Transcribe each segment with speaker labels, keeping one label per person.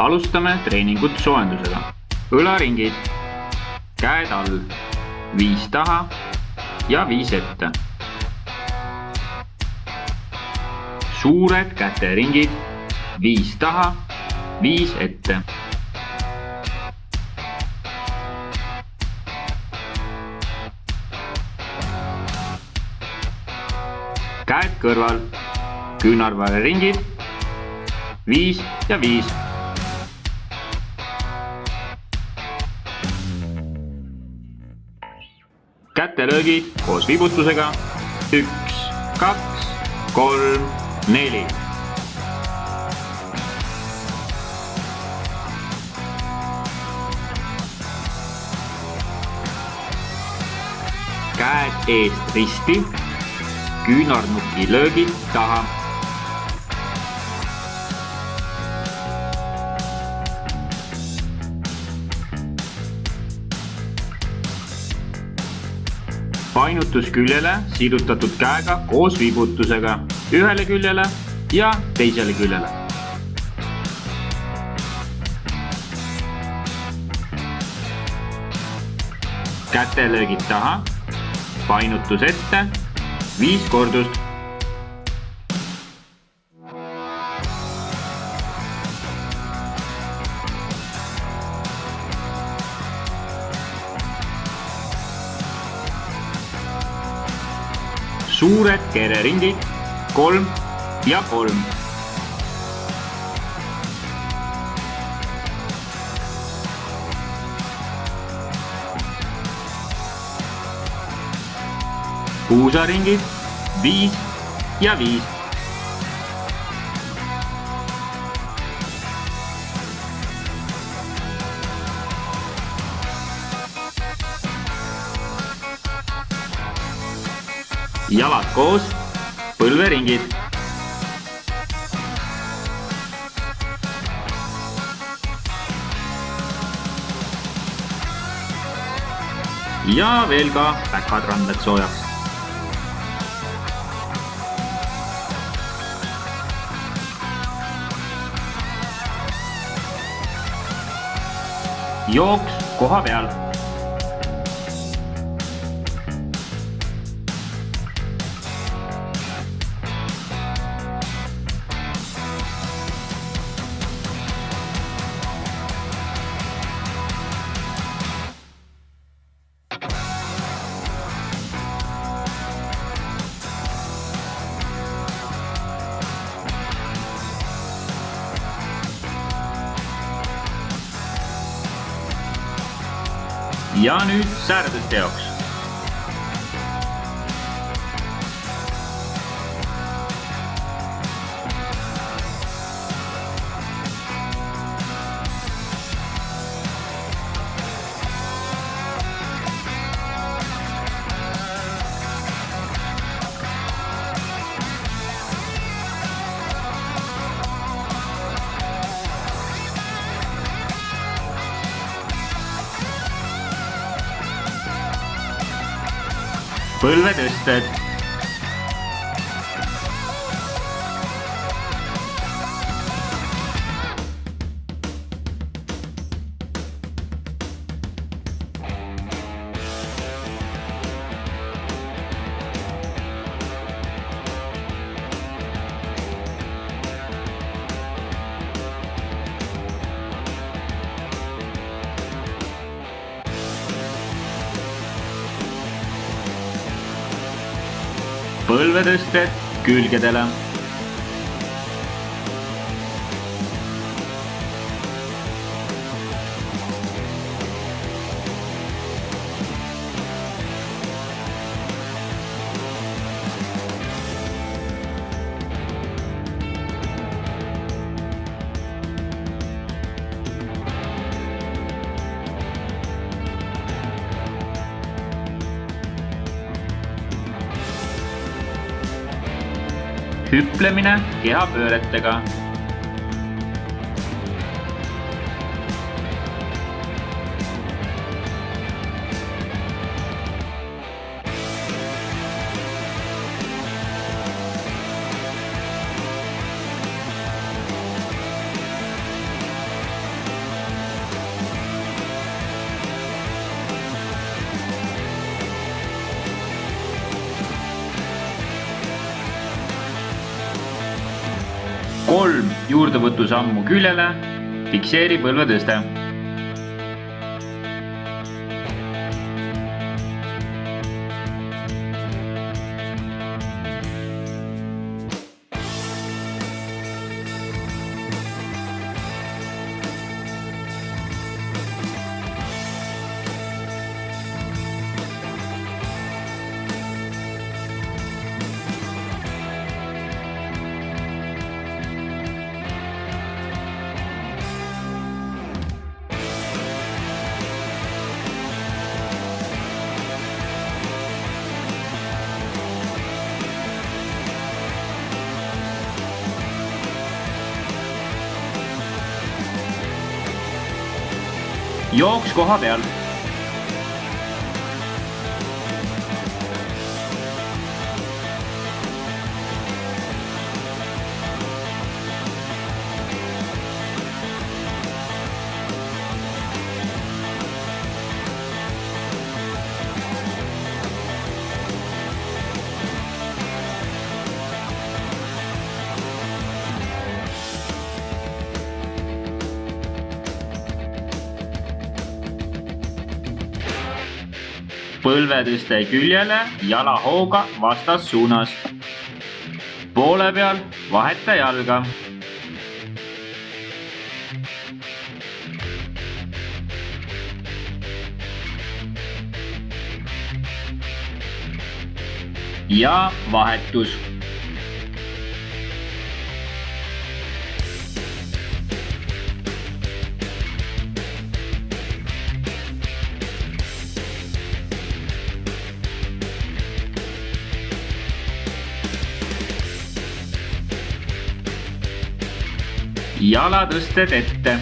Speaker 1: alustame treeningut soojendusega. Õlaringid, käed all, 5 taha ja 5 ette. Suured käteringid, 5 taha, 5 ette. Käed kõrval, küünarvareringid, 5 ja 5. Kätelöögid koos vibutusega, 1, 2, 3, 4. Käed eest risti, küünarnuki löögid taha. Painutus küljele siirutatud käega koos vibutusega, ühele küljele ja teisele küljele. Kätelöögid taha, painutus ette, 5 kordust. Suured kereringid, 3 ja 3. Puusaringid, 5 ja 5. Jalad koos, põlveringid. Ja veel ka päkad randed soojaks. Jooks koha peal. Ja nüüd sääretuste jaoks. Põlvetõsted. Põlvetõsted külgedele. Hüplemine kehapööretega. 3 juurdevõtusammu küljele, fikseeri põlvetõste. Jooks koha peal. Põlvetõste küljele jalahooga vastassuunas. Poole peal vaheta jalga. Ja vahetus. Jalatõsted ette.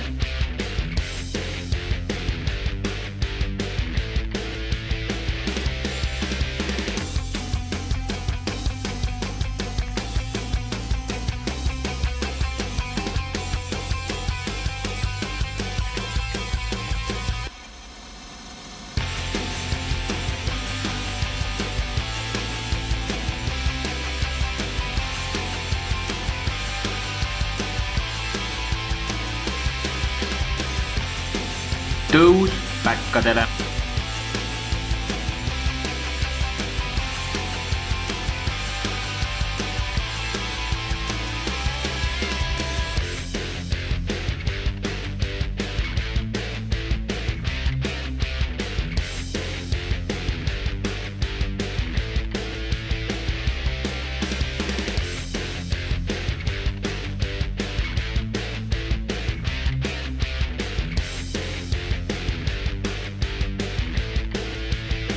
Speaker 1: Tõus päkkadele.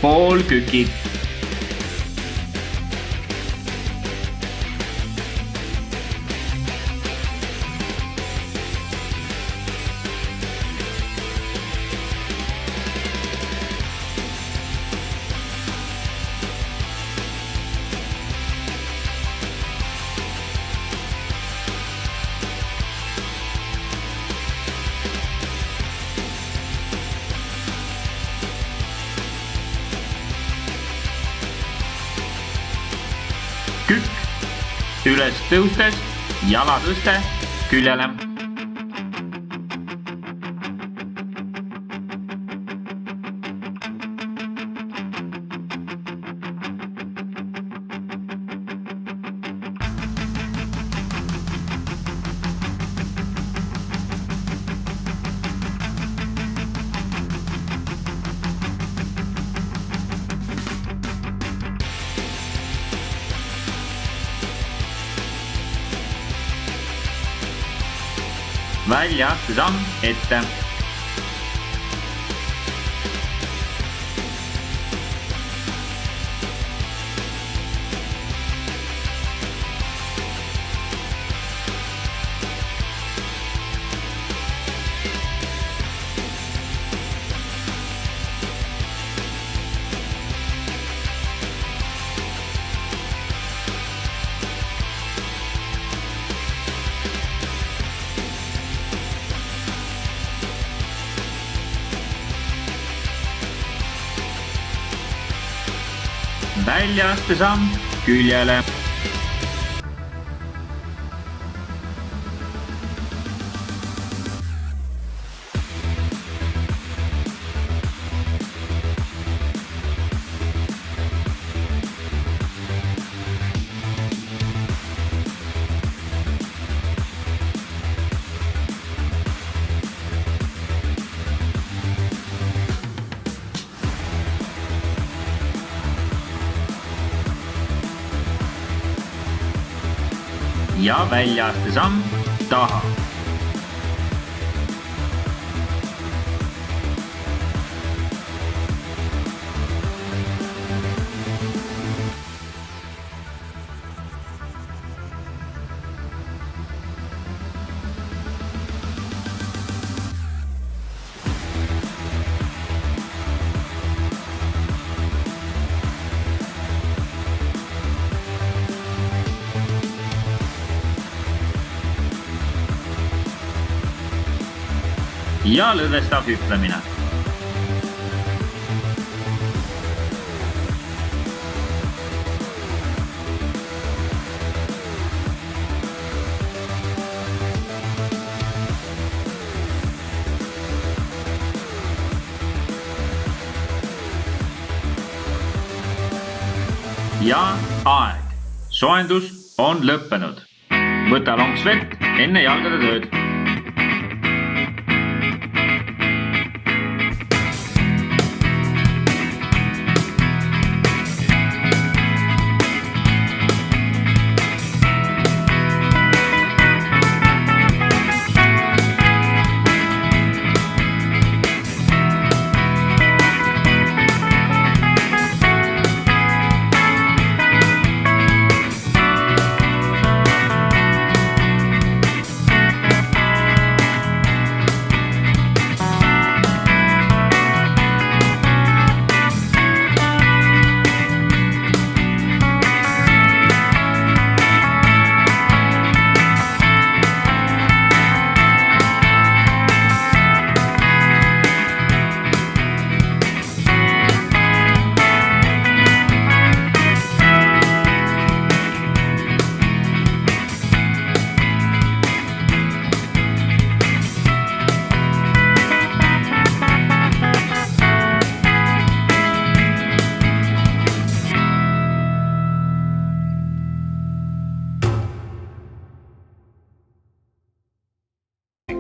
Speaker 1: Pool kükid. Kükk üles tõustes, jalatõste küljele. Väljaastusamm ette. Väljaastusamm küljele. ja väljaastesamm taha. Ja lõdvestav hüplemine. Ja aeg. Soojendus on lõppenud. Võta lonks vett enne jalgade tööd.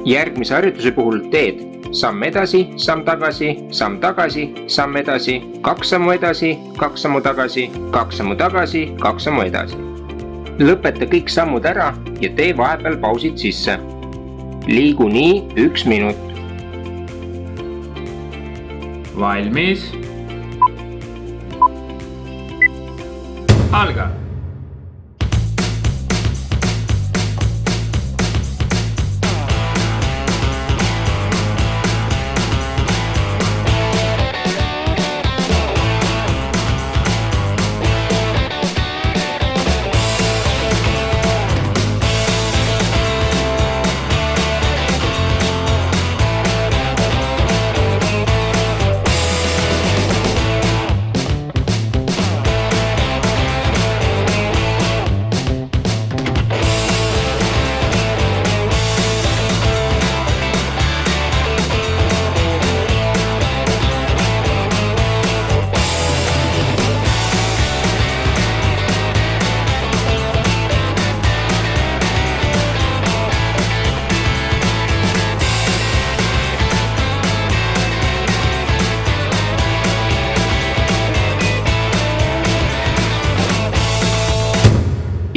Speaker 2: Järgmise harjutuse puhul teed samm edasi, samm tagasi, samm tagasi, samm edasi, 2 sammu edasi, 2 sammu tagasi, 2 sammu tagasi, 2 sammu edasi. Lõpeta kõik sammud ära ja tee vahepeal pausid sisse. Liigu nii 1 minut.
Speaker 1: Valmis. Alga.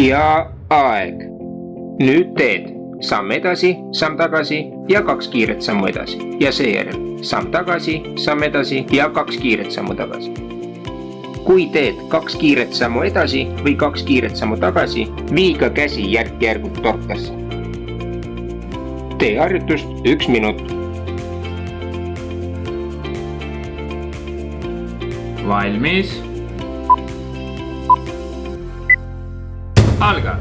Speaker 2: Ja aeg. Nüüd teed samm edasi, samm tagasi ja 2 kiiret sammu edasi. Ja seejärel samm tagasi, samm edasi ja 2 kiiret sammu tagasi. Kui teed 2 kiiret sammu edasi või 2 kiiret sammu tagasi, vii ka käsi järk-järgult torkasse. Tee harjutust 1 minut.
Speaker 1: Valmis. Alga.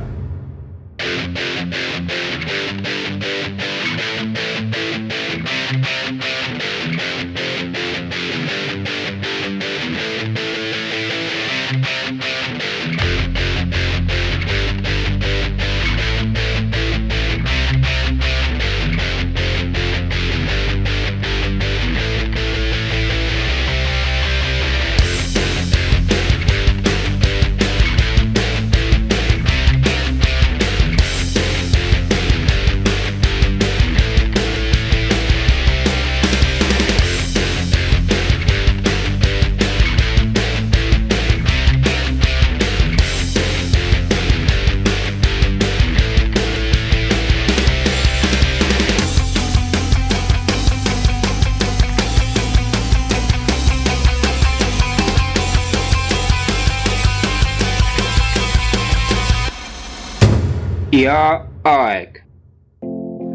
Speaker 2: ja aeg.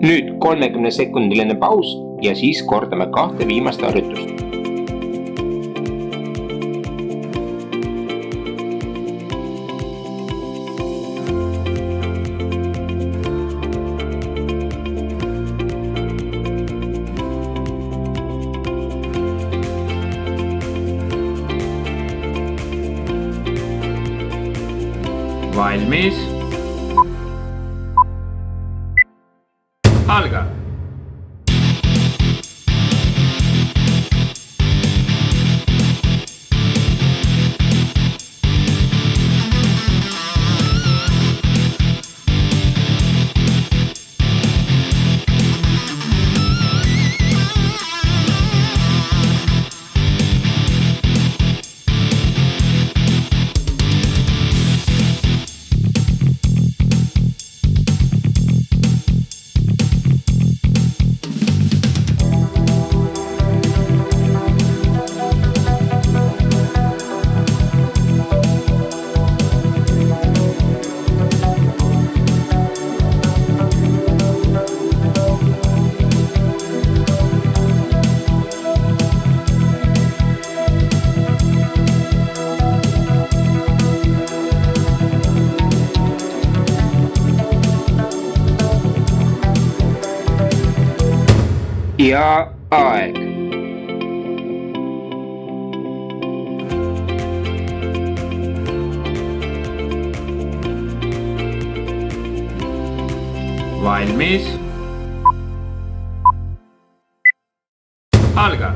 Speaker 2: Nüüd 30-sekundiline paus ja siis kordame 2 viimast harjutust.
Speaker 1: Valmis. Alga.
Speaker 2: ja aeg.
Speaker 1: Valmis. Alga.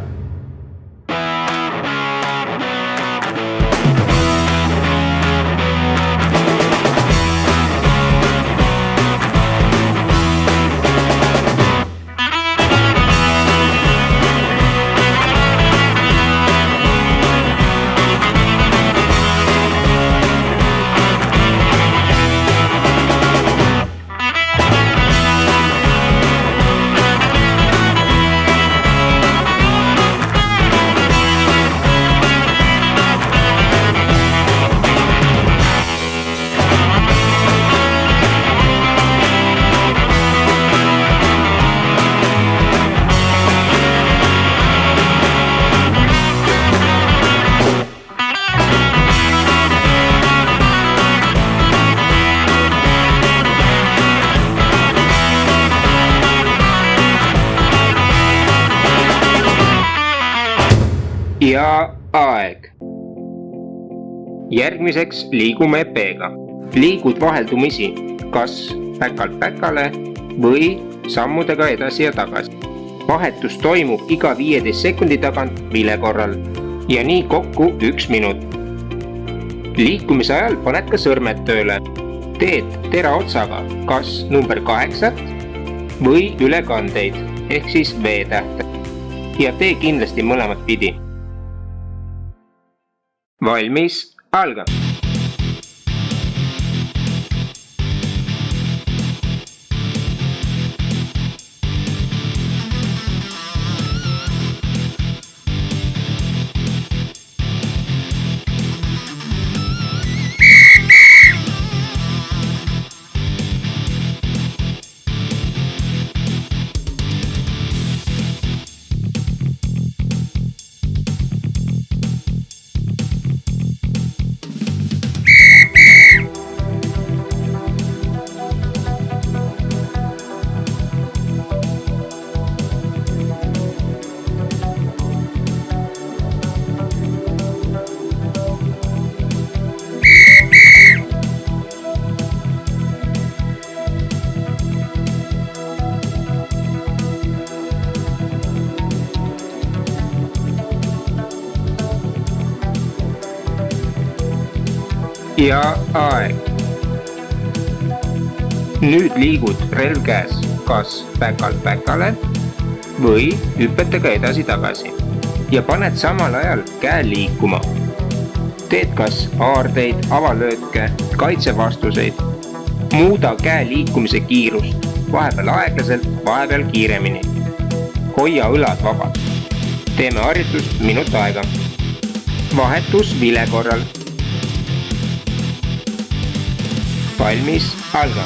Speaker 2: ja aeg. Järgmiseks liigume P-ga. Liigud vaheldumisi kas päkalt päkale või sammudega edasi ja tagasi. Vahetus toimub iga 15 sekundi tagant vile korral ja nii kokku 1 minut. Liikumise ajal paned ka sõrmed tööle. Teed teraotsaga kas number 8 või ülekandeid ehk siis V-tähte ja tee kindlasti mõlemat pidi. Valmis, alga! ja aeg. Nüüd liigud relv käes kas päkalt päkale või hüpetega edasi-tagasi ja paned samal ajal käe liikuma. Teed kas haardeid, avalööke, kaitsevastuseid. Muuda käe liikumise kiirust, vahepeal aeglaselt, vahepeal kiiremini. Hoia õlad vabad. Teeme harjutust minut aega. Vahetus vile korral. Valmis, alga!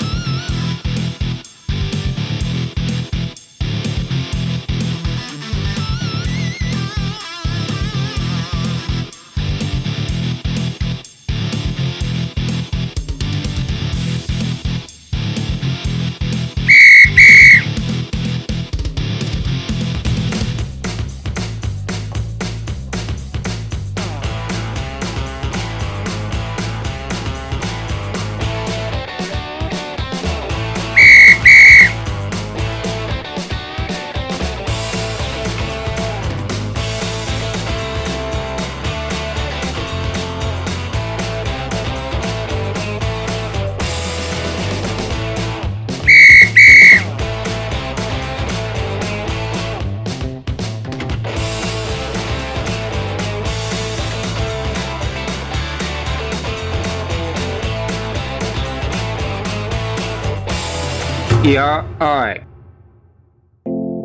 Speaker 2: ja aeg.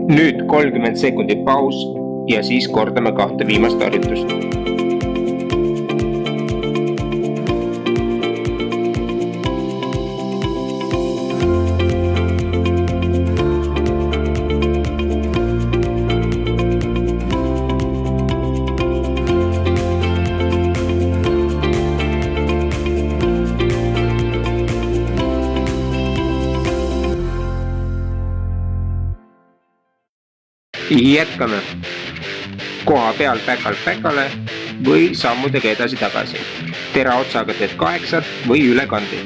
Speaker 2: Nüüd 30 sekundit paus ja siis kordame 2 viimast harjutust. Jätkame. Koha peal päkalt päkale või sammudega edasi-tagasi. Teraotsaga teed 8 või ülekandi.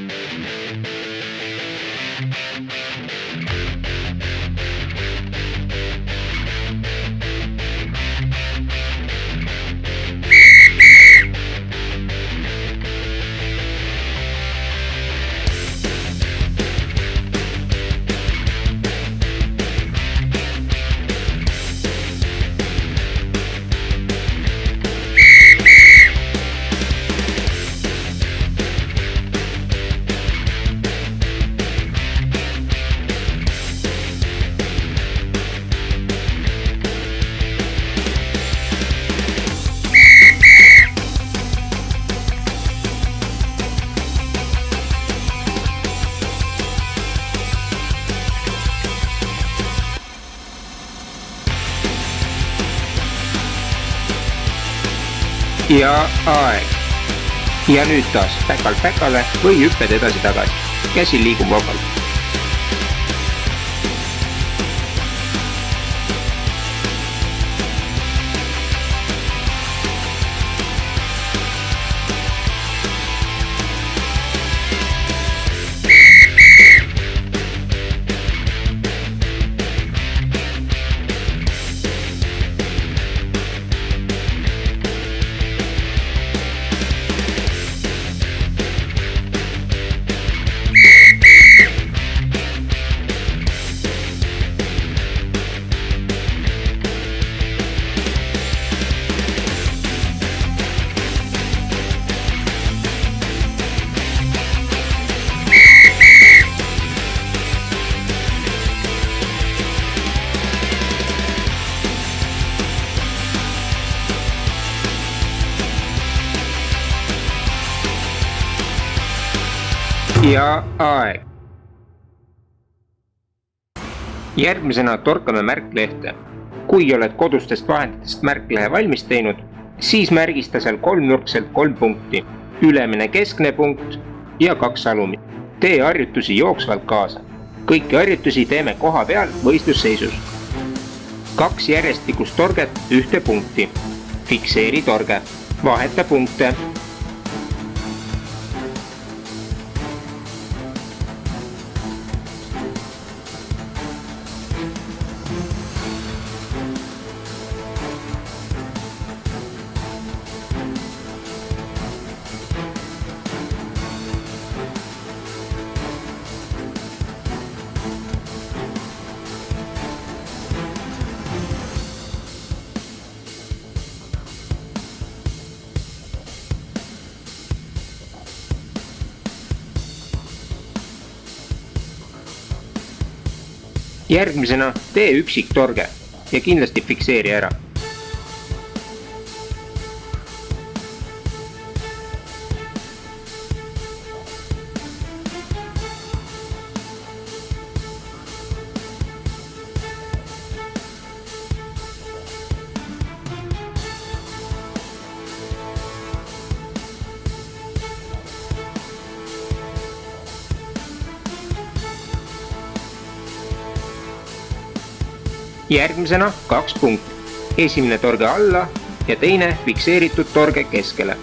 Speaker 2: Ja aeg. Ja nüüd taas päkalt päkale või hüpped edasi-tagasi. Käsi liigub vabalt. Ja aeg. Järgmisena torkame märklehte. Kui oled kodustest vahenditest märklehe valmis teinud, siis märgista seal kolmnurkselt 3 punkti. Ülemine keskne punkt ja 2 alumit. Tee harjutusi jooksvalt kaasa. Kõiki harjutusi teeme koha peal võistlusseisus. 2 järjestikust torget 1 punkti. Fikseeri torge. Vaheta punkte. Järgmisena tee üksiktorge ja kindlasti fikseeri ära. Järgmisena 2 punkti. Esimene torge alla ja teine fikseeritud torge keskele.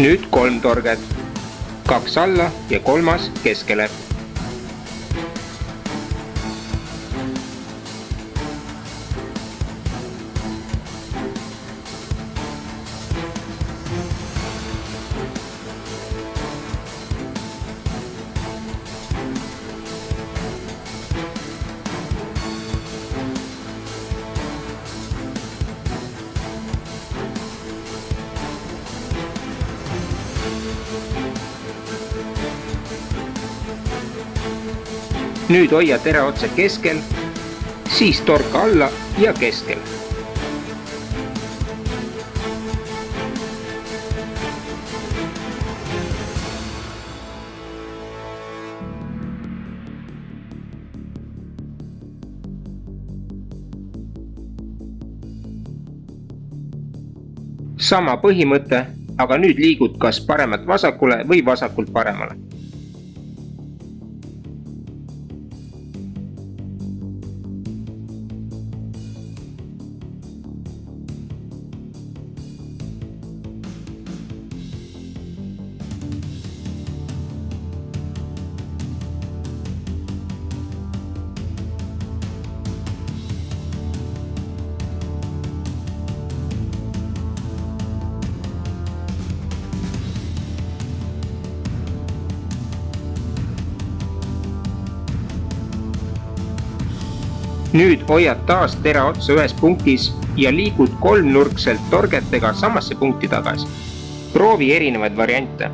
Speaker 2: Nüüd 3 torget, 2 alla ja 3 keskele. nüüd hoia teraotsa keskel, siis torka alla ja keskel. Sama põhimõte, aga nüüd liigud kas paremalt vasakule või vasakult paremale. Nüüd hoiad taas teraotsa ühes punktis ja liigud kolmnurkselt torgetega samasse punkti tagasi. Proovi erinevaid variante.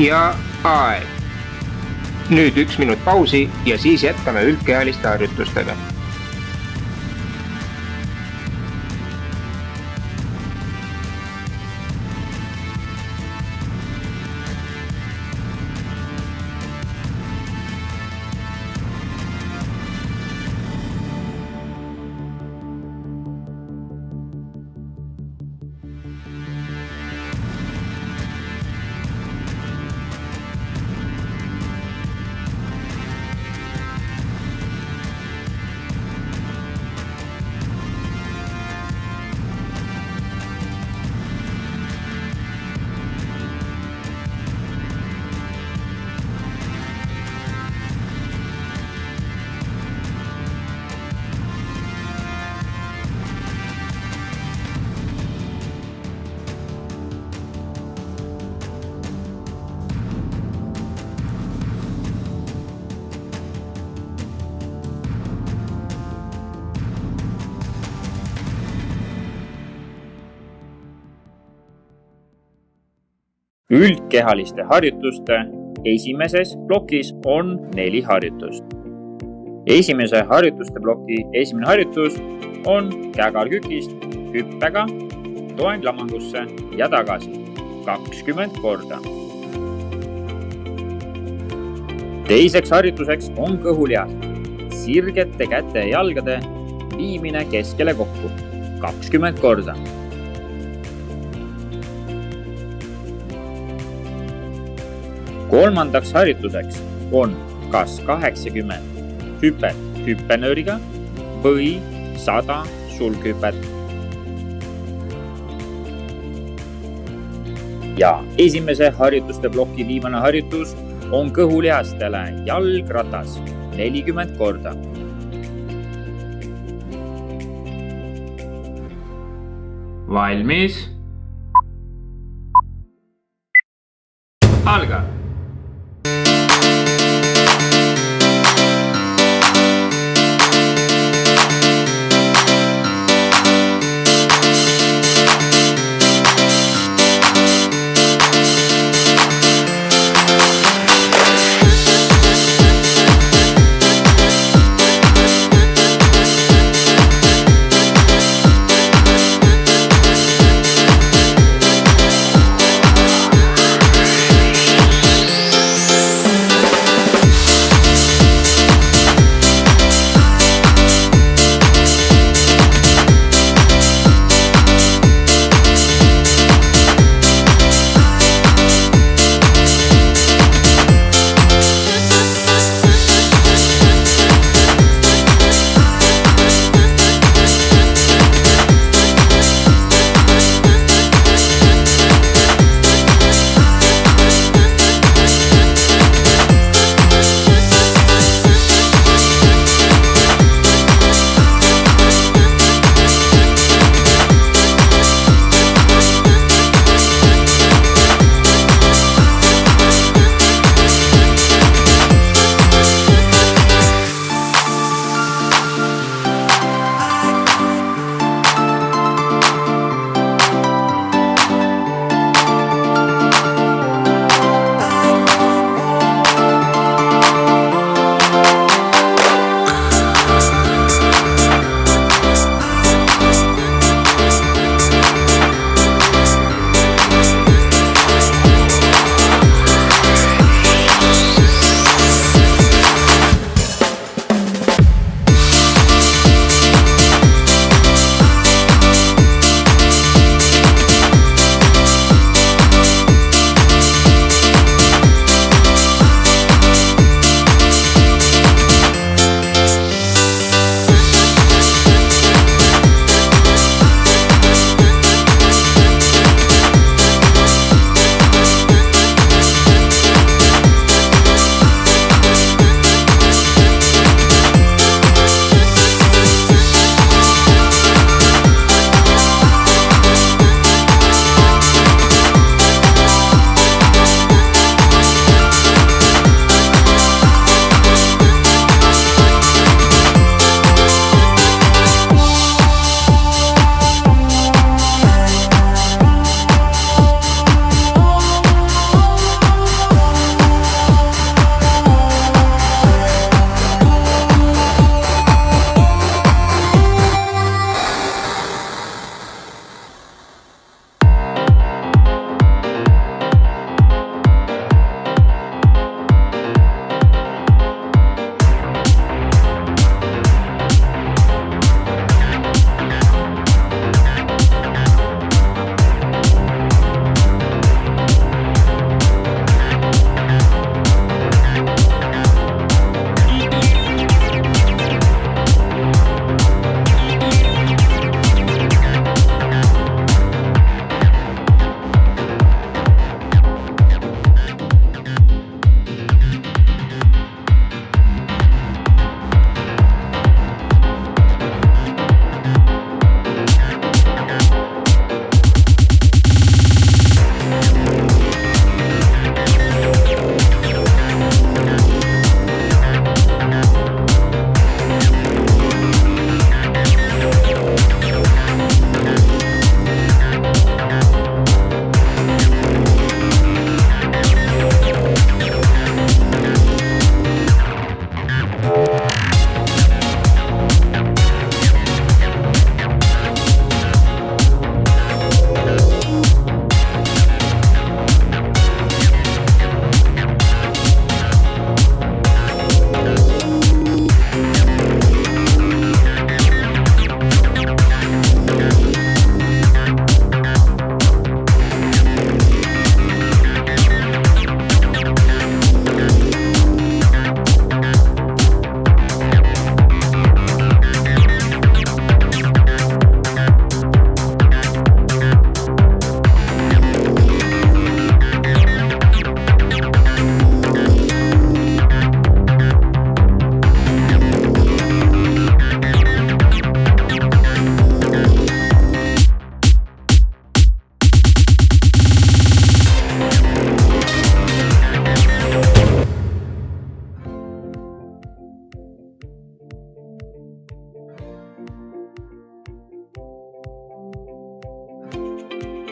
Speaker 2: Ja aeg. Nüüd 1 minut pausi ja siis jätkame üldkehaliste harjutustega.
Speaker 1: Üldkehaliste harjutuste esimeses plokis on 4 harjutust. Esimese harjutuste ploki esimene harjutus on kägarkükist hüppega toenglamangusse ja tagasi 20 korda. Teiseks harjutuseks on kõhulihas, sirgete käte ja jalgade viimine keskele kokku 20 korda. Kolmandaks harjutuseks on kas 80 hüpet hüppenööriga või 100 sulghüpet. Ja esimese harjutuste ploki viimane harjutus on kõhulihastele jalgratas 40 korda. Valmis? Alga!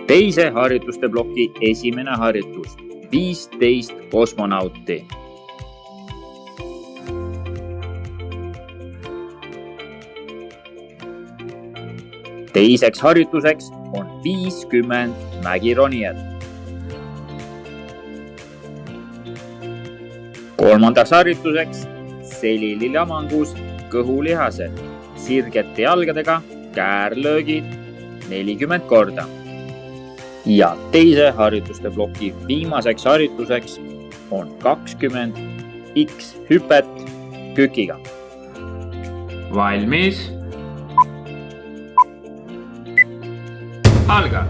Speaker 3: Teise harjutuste ploki esimene harjutus. 15 kosmonauti. Teiseks harjutuseks on 50 mägironijat. Kolmandaks harjutuseks selililamangus kõhulihased, sirgete jalgadega käärlöögid 40 korda. Ja teise harjutuste ploki viimaseks harjutuseks on 20 X-hüpet kükiga.
Speaker 1: Valmis. Alga.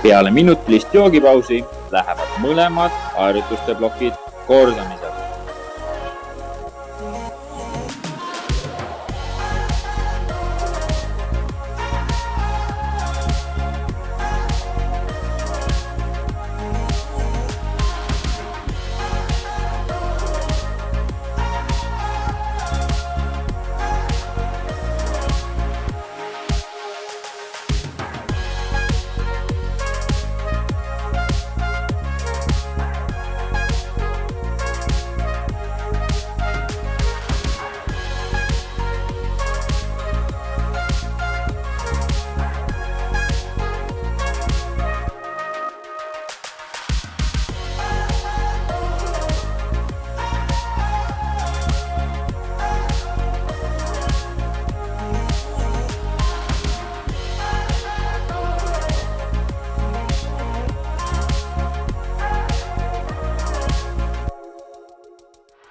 Speaker 3: peale minutilist joogipausi lähevad mõlemad harjutuste plokid kordamisele.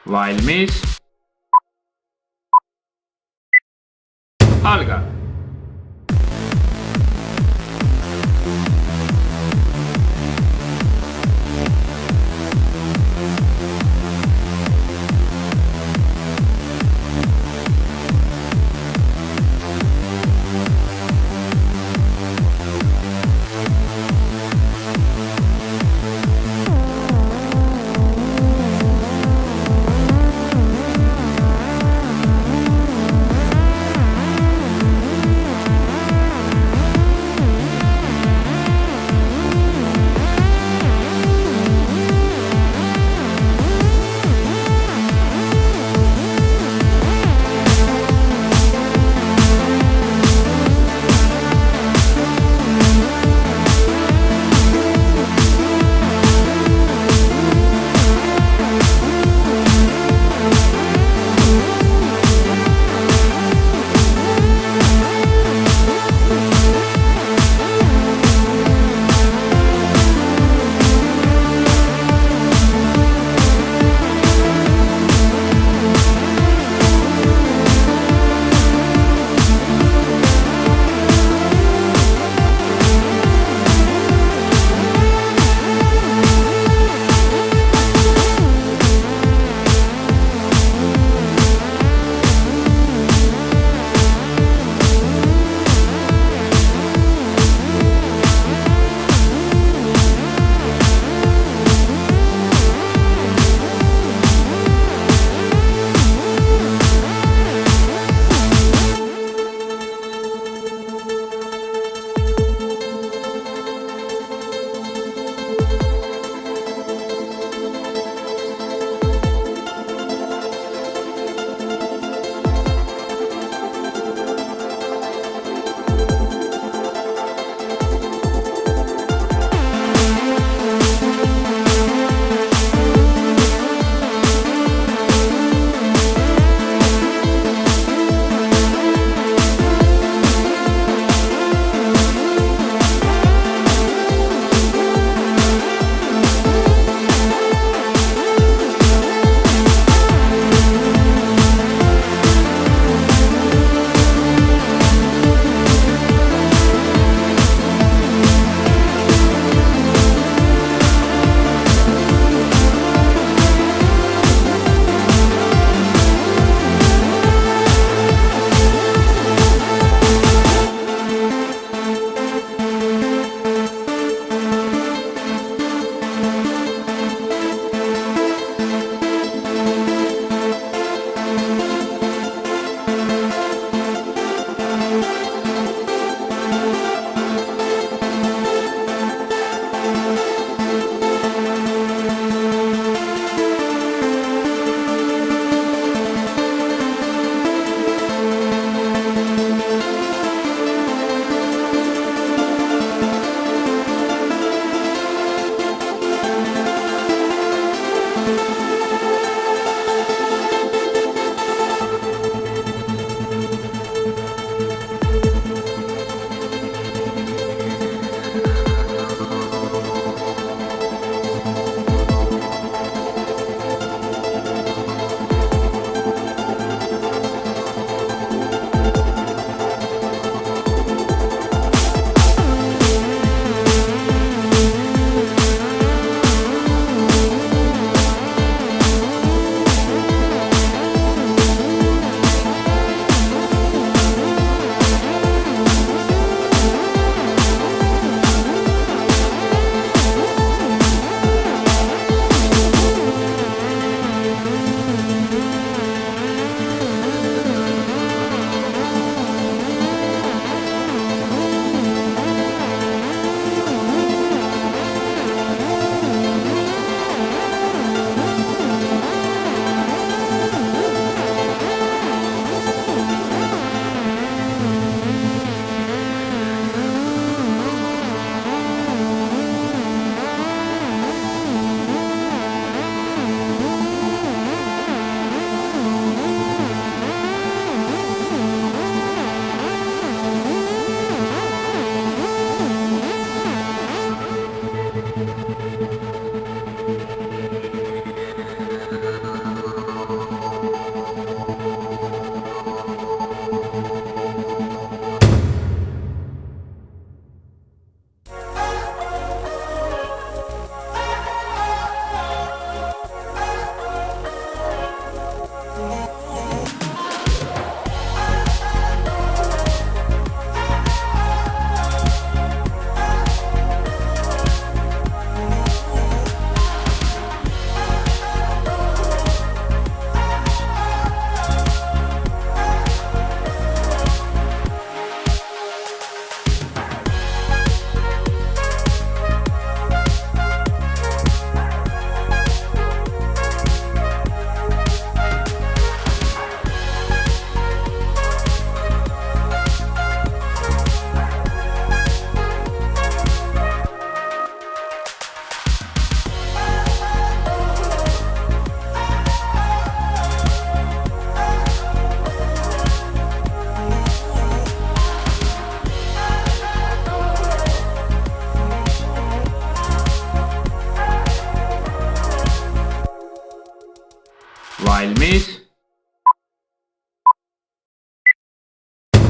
Speaker 1: Valmis. Alga.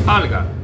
Speaker 1: algab.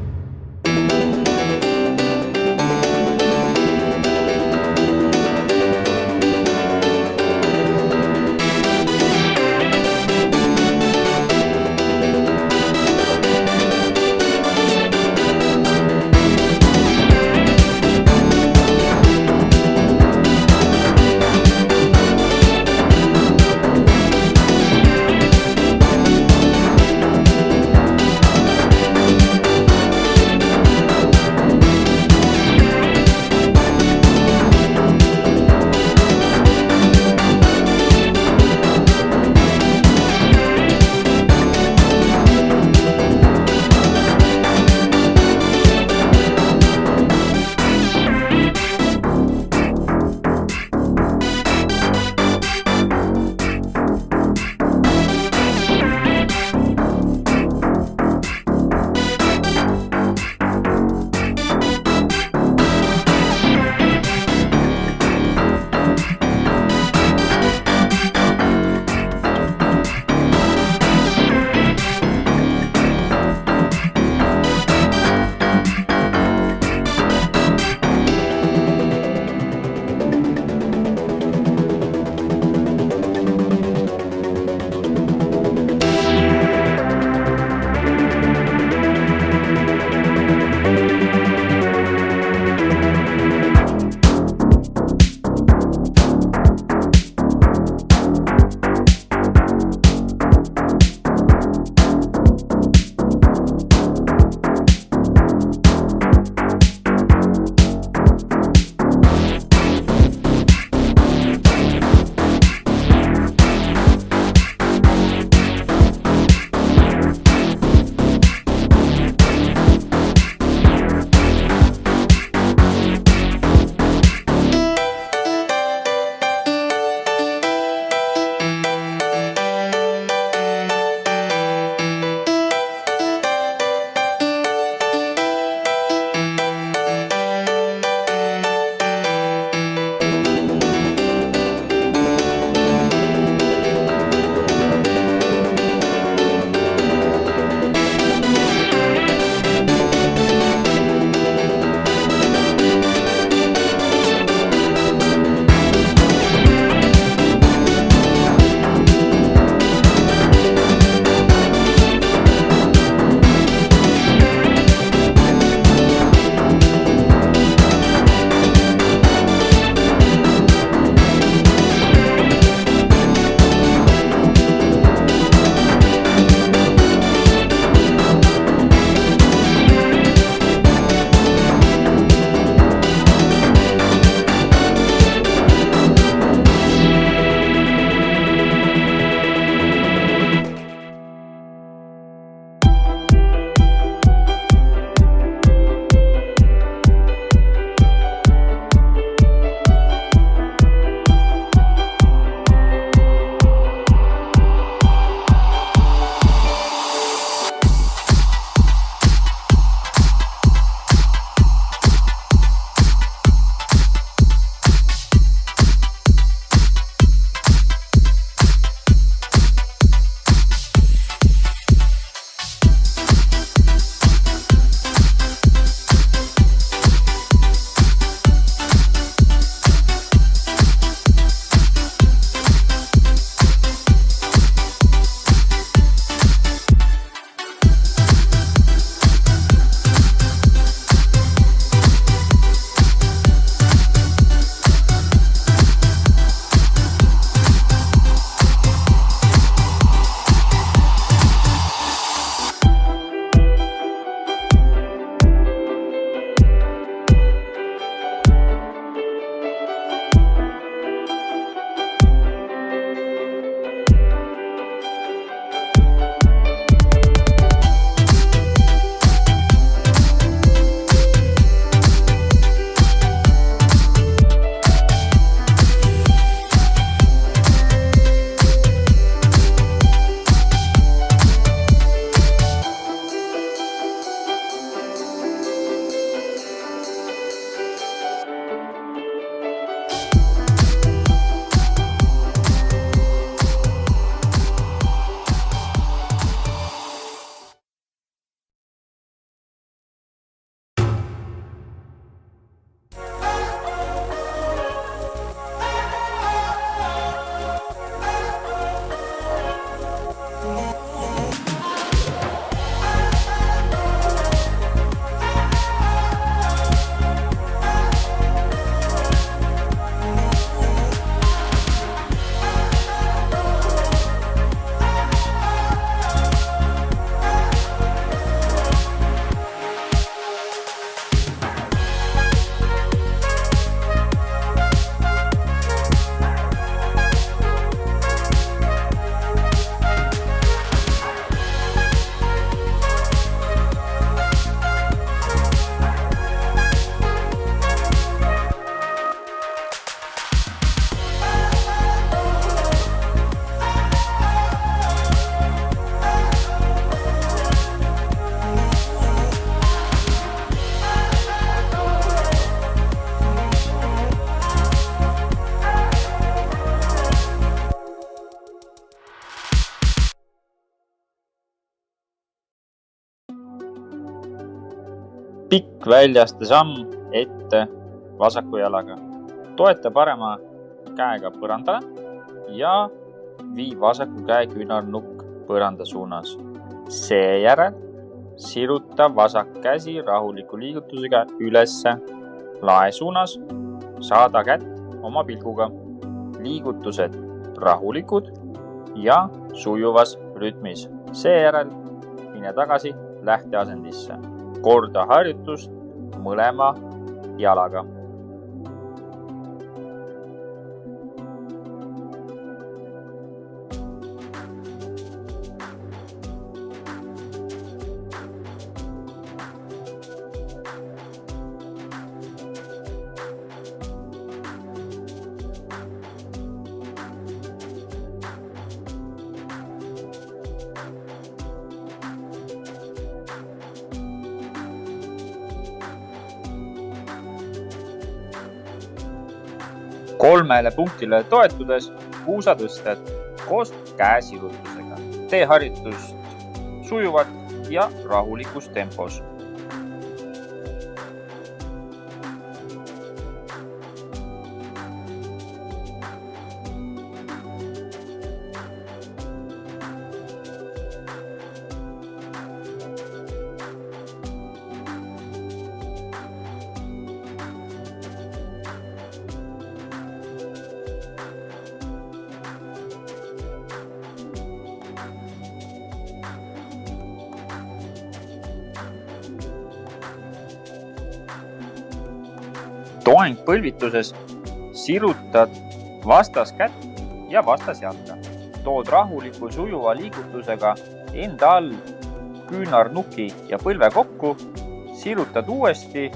Speaker 3: pikk väljaste samm ette vasaku jalaga. Toeta parema käega põrandale ja vii vasaku käe küünarnukk põranda suunas. Seejärel siruta vasak käsi rahuliku liigutusega ülesse lae suunas. Saada kätt oma pilguga. Liigutused rahulikud ja sujuvas rütmis. Seejärel mine tagasi lähteasendisse. Korda harjutust mõlema jalaga. Kolmele punktile toetudes puusatõsted koos käesirutusega. Tee harjutust sujuvalt ja rahulikus tempos. Toeng põlvituses sirutad vastaskätt ja vastasjalga. Tood rahuliku sujuva liigutusega enda all küünarnuki ja põlve kokku, sirutad uuesti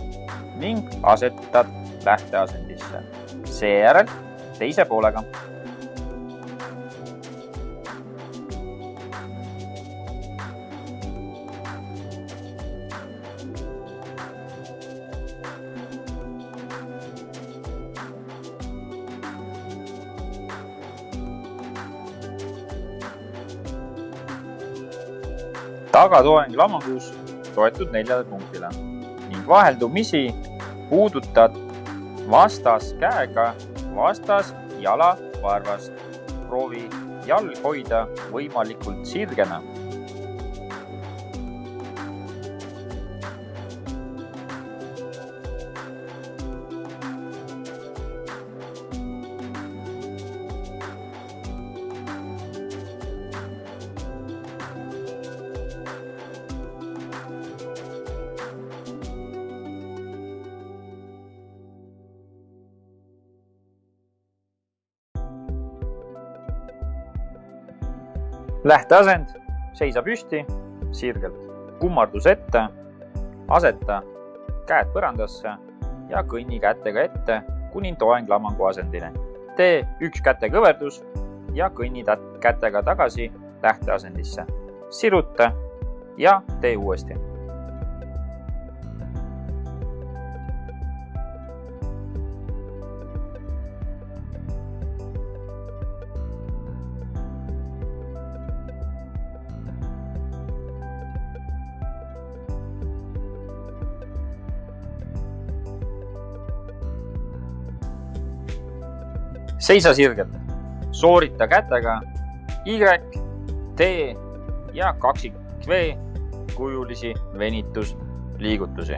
Speaker 3: ning asetad lähteasendisse. Seejärel teise poolega. Tagatoeng lamanguus toetud 4 punktile ning vaheldumisi puudutad vastas käega vastas jala varvast. Proovi jalg hoida võimalikult sirgena. Lähteasend, seisa püsti, sirgelt, kummardus ette, aseta käed põrandasse ja kõnni kätega ette kuni toeng lamangu asendini. Tee 1 kätekõverdus ja kõnni kätega tagasi lähteasendisse. Siruta ja tee uuesti. Seisa sirgelt, soorita kätega Y, T ja kaksik V kujulisi venitusliigutusi.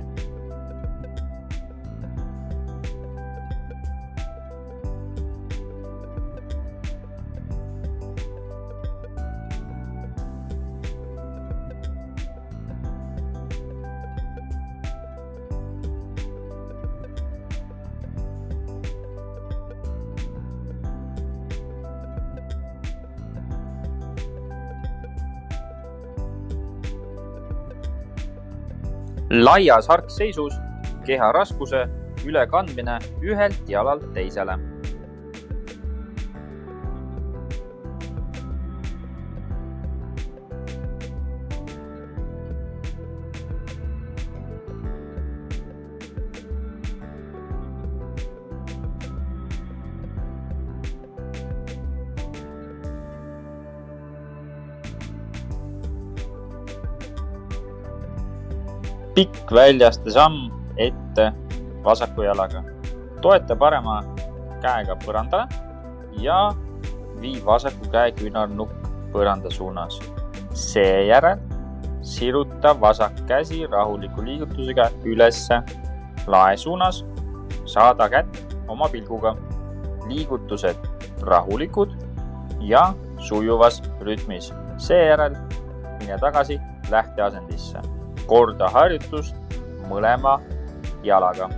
Speaker 3: Laias harkseisus keha raskuse ülekandmine ühelt jalalt teisele. pikk väljaste samm ette vasaku jalaga. Toeta parema käega põrandale ja vii vasaku käe küünarnukk põranda suunas. Seejärel siruta vasak käsi rahuliku liigutusega ülesse lae suunas. Saada kätt oma pilguga. Liigutused rahulikud ja sujuvas rütmis. Seejärel mine tagasi lähteasendisse. Korda harjutust mõlema jalaga.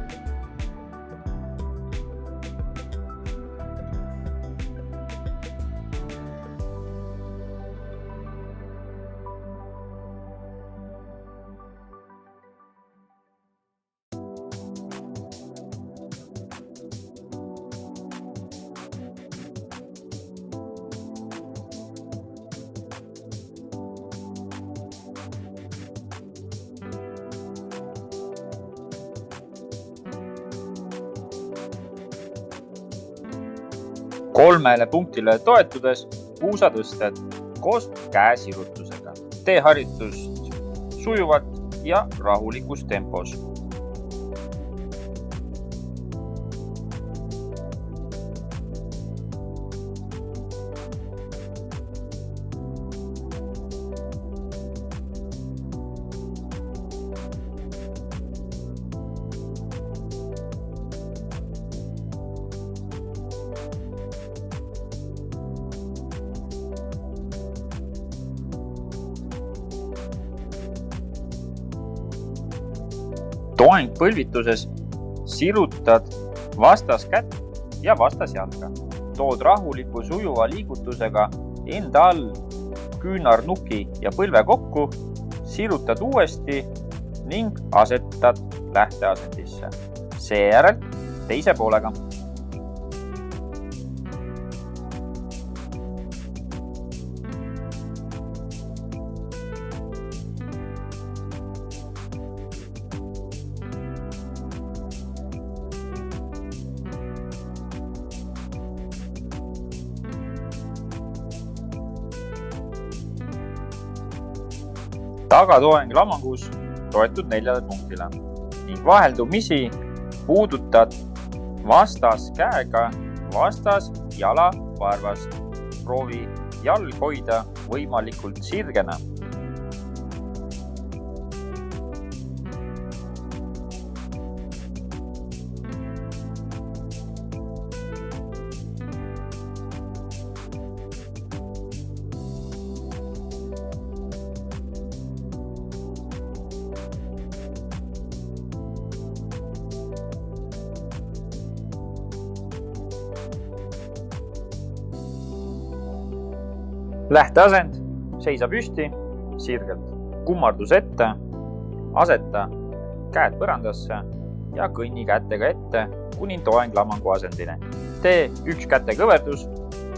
Speaker 3: Kolmele punktile toetudes puusatõsted koos käesirutusega. Tee harjutust sujuvalt ja rahulikus tempos. Toeng põlvituses sirutad vastaskätt ja vastasjalga. Tood rahuliku sujuva liigutusega enda all küünarnuki ja põlve kokku, sirutad uuesti ning asetad lähteasendisse. Seejärel teise poolega. Tagatoeng lamangus toetud 4 punktile ning vaheldumisi puudutad vastas käega vastas jala varvast. Proovi jalg hoida võimalikult sirgena. Lähteasend, seisa püsti, sirgelt, kummardus ette, aseta käed põrandasse ja kõnni kätega ette kuni toeng lamangu asendini. Tee 1 käte kõverdus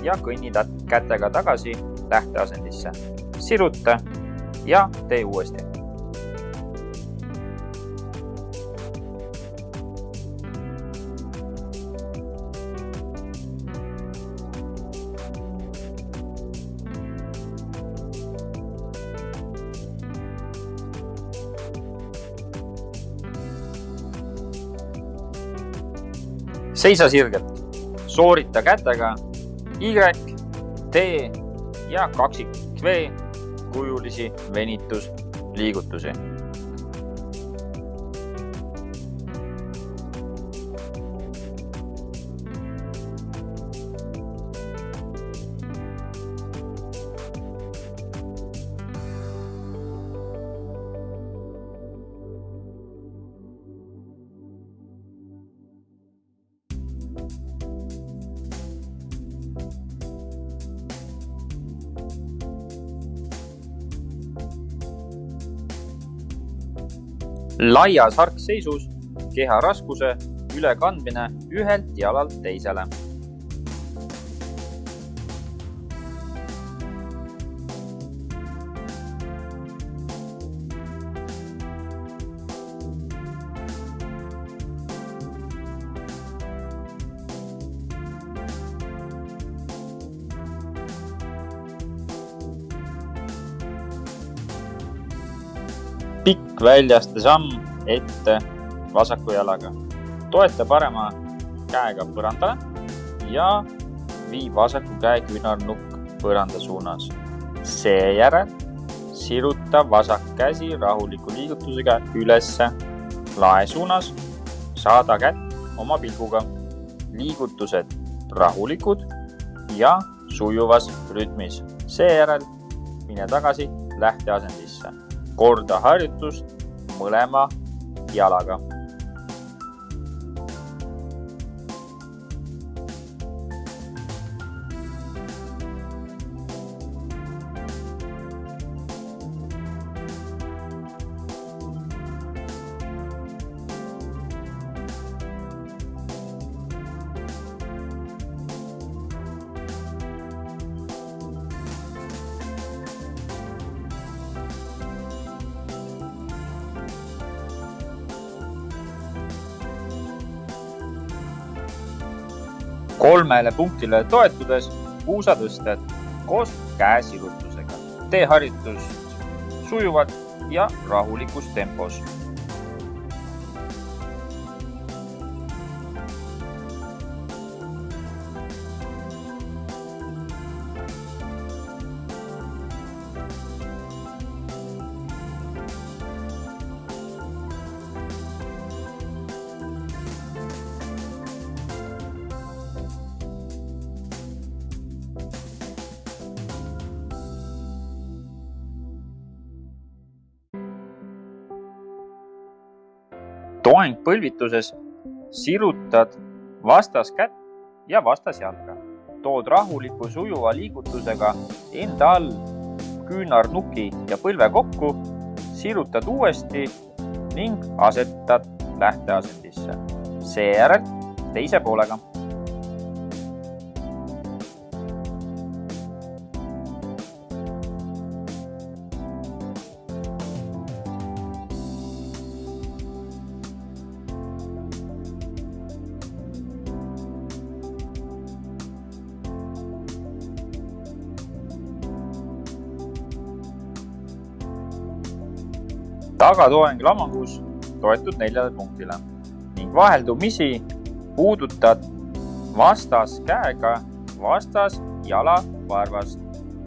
Speaker 3: ja kõnni kätega tagasi lähteasendisse. Siruta ja tee uuesti. Seisa sirgelt, soorita kätega Y, T ja kaksik V kujulisi venitusliigutusi. Laias harkseisus keha raskuse ülekandmine ühelt jalalt teisele. Pikk väljaste samm ette vasaku jalaga. Toeta parema käega põrandale ja vii vasaku käe küünarnukk põranda suunas. Seejärel siruta vasak käsi rahuliku liigutusega ülesse lae suunas. Saada kätt oma pilguga. Liigutused rahulikud ja sujuvas rütmis. Seejärel mine tagasi lähteasendisse. Korda harjutust mõlema jalaga. Kolmele punktile toetudes puusatõsted koos käesirutusega. Tee harjutust sujuvalt ja rahulikus tempos. Toeng põlvituses sirutad vastaskätt ja vastasjalga. Tood rahuliku sujuva liigutusega enda all küünarnuki ja põlve kokku, sirutad uuesti ning asetad lähteasendisse. Seejärel teise poolega. Tagatoeng lamangus toetud 4 punktile ning vaheldumisi puudutad vastas käega vastas jala varvast.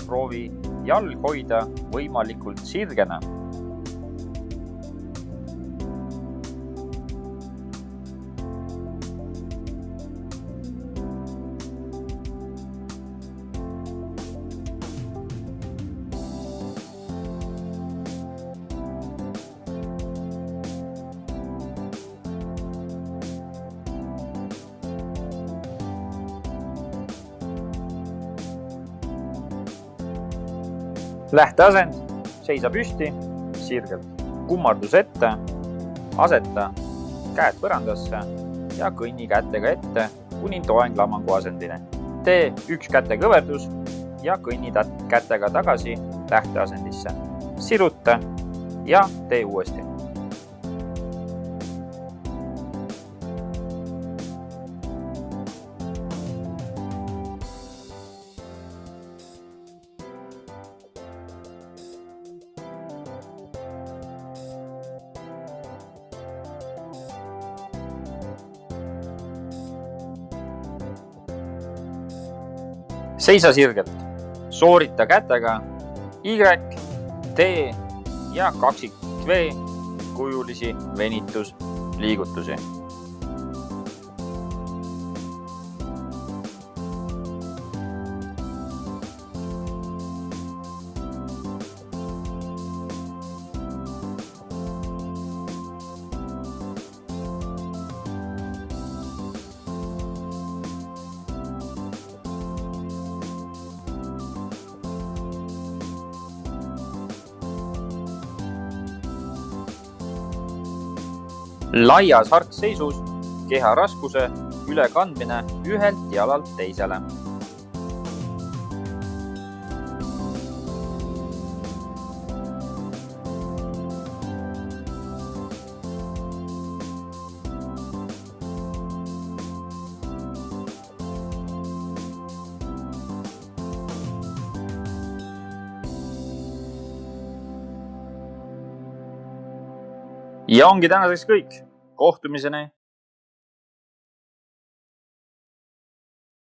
Speaker 3: Proovi jalg hoida võimalikult sirgena. Lähteasend, seisa püsti, sirgelt kummardus ette, aseta käed põrandasse ja kõnni kätega ette kuni toeng lamangu asendini. Tee 1 kätekõverdus ja kõnni kätega tagasi lähteasendisse. Siruta ja tee uuesti. Seisa sirgelt, soorita kätega Y, T ja kaksik V kujulisi venitusliigutusi. Laias harkseisus keha raskuse ülekandmine ühelt jalalt teisele. ja ongi tänaseks kõik. Kohtumiseni